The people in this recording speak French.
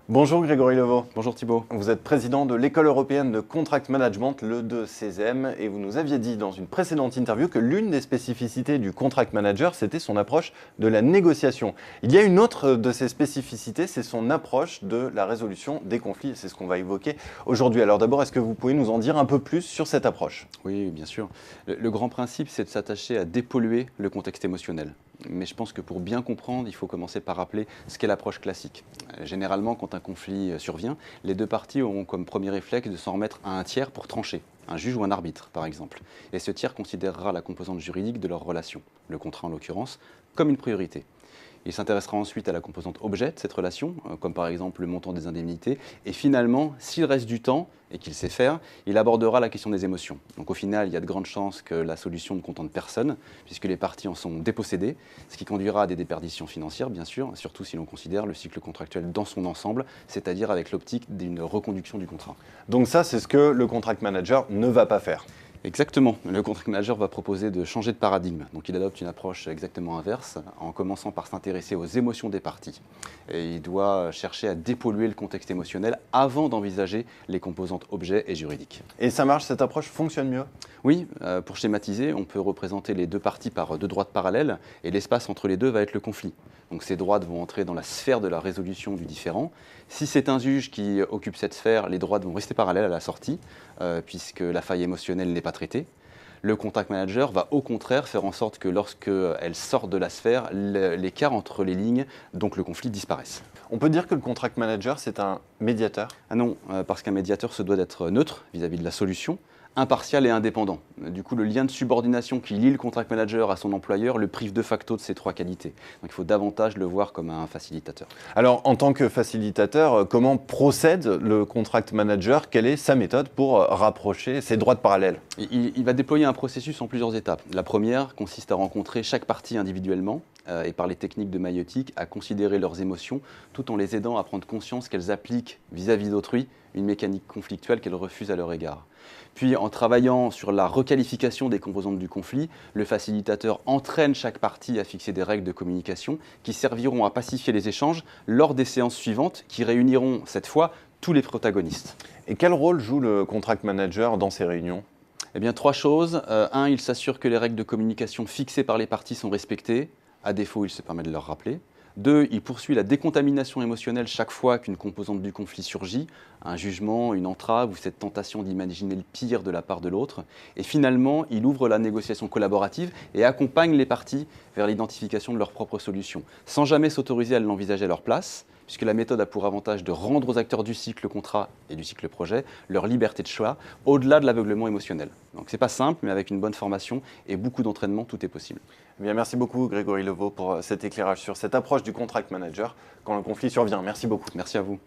Bonjour Grégory Levaux. Bonjour Thibault. Vous êtes président de l'École européenne de Contract Management, le 2CESM, et vous nous aviez dit dans une précédente interview que l'une des spécificités du contract manager, c'était son approche de la négociation. Il y a une autre de ces spécificités, c'est son approche de la résolution des conflits, et c'est ce qu'on va évoquer aujourd'hui. Alors d'abord, est-ce que vous pouvez nous en dire un peu plus sur cette approche? Oui, bien sûr. Le grand principe, c'est de s'attacher à dépolluer le contexte émotionnel. Mais je pense que pour bien comprendre, il faut commencer par rappeler ce qu'est l'approche classique. Généralement, quand un conflit survient, les deux parties auront comme premier réflexe de s'en remettre à un tiers pour trancher, un juge ou un arbitre par exemple. Et ce tiers considérera la composante juridique de leur relation, le contrat en l'occurrence, comme une priorité. Il s'intéressera ensuite à la composante objet de cette relation, comme par exemple le montant des indemnités. Et finalement, s'il reste du temps et qu'il sait faire, il abordera la question des émotions. Donc au final, il y a de grandes chances que la solution ne contente personne, puisque les parties en sont dépossédées, ce qui conduira à des déperditions financières, bien sûr, surtout si l'on considère le cycle contractuel dans son ensemble, c'est-à-dire avec l'optique d'une reconduction du contrat. Donc ça, c'est ce que le contract manager ne va pas faire. Exactement. Le contract manager va proposer de changer de paradigme. Donc il adopte une approche exactement inverse, en commençant par s'intéresser aux émotions des parties. Et il doit chercher à dépolluer le contexte émotionnel avant d'envisager les composantes objets et juridiques. Et ça marche, cette approche fonctionne mieux? Oui, pour schématiser, on peut représenter les deux parties par deux droites parallèles, et l'espace entre les deux va être le conflit. Donc ces droites vont entrer dans la sphère de la résolution du différend. Si c'est un juge qui occupe cette sphère, les droites vont rester parallèles à la sortie, puisque la faille émotionnelle n'est pas traitée. Le contract manager va au contraire faire en sorte que lorsqu'elle sort de la sphère, l'écart entre les lignes, donc le conflit, disparaisse. On peut dire que le contract manager, c'est un médiateur? Ah non, parce qu'un médiateur se doit d'être neutre vis-à-vis de la solution, impartial et indépendant. Du coup, le lien de subordination qui lie le contract manager à son employeur le prive de facto de ces trois qualités. Donc il faut davantage le voir comme un facilitateur. Alors, en tant que facilitateur, comment procède le contract manager? Quelle est sa méthode pour rapprocher ces droites parallèles? Il va déployer un processus en plusieurs étapes. La première consiste à rencontrer chaque partie individuellement et par les techniques de maïeutique à considérer leurs émotions tout en les aidant à prendre conscience qu'elles appliquent vis-à-vis d'autrui une mécanique conflictuelle qu'elles refusent à leur égard. Puis en travaillant sur la requalification des composantes du conflit, le facilitateur entraîne chaque partie à fixer des règles de communication qui serviront à pacifier les échanges lors des séances suivantes qui réuniront cette fois tous les protagonistes. Et quel rôle joue le contract manager dans ces réunions? Eh bien, trois choses. Un, il s'assure que les règles de communication fixées par les parties sont respectées. À défaut, il se permet de leur rappeler. Deux, il poursuit la décontamination émotionnelle chaque fois qu'une composante du conflit surgit, un jugement, une entrave ou cette tentation d'imaginer le pire de la part de l'autre. Et finalement, il ouvre la négociation collaborative et accompagne les parties vers l'identification de leurs propres solutions, sans jamais s'autoriser à l'envisager à leur place, puisque la méthode a pour avantage de rendre aux acteurs du cycle contrat et du cycle projet leur liberté de choix, au-delà de l'aveuglement émotionnel. Donc c'est pas simple, mais avec une bonne formation et beaucoup d'entraînement, tout est possible. Eh bien, merci beaucoup Grégory Levaux pour cet éclairage sur cette approche du contract manager quand le conflit survient. Merci beaucoup. Merci à vous.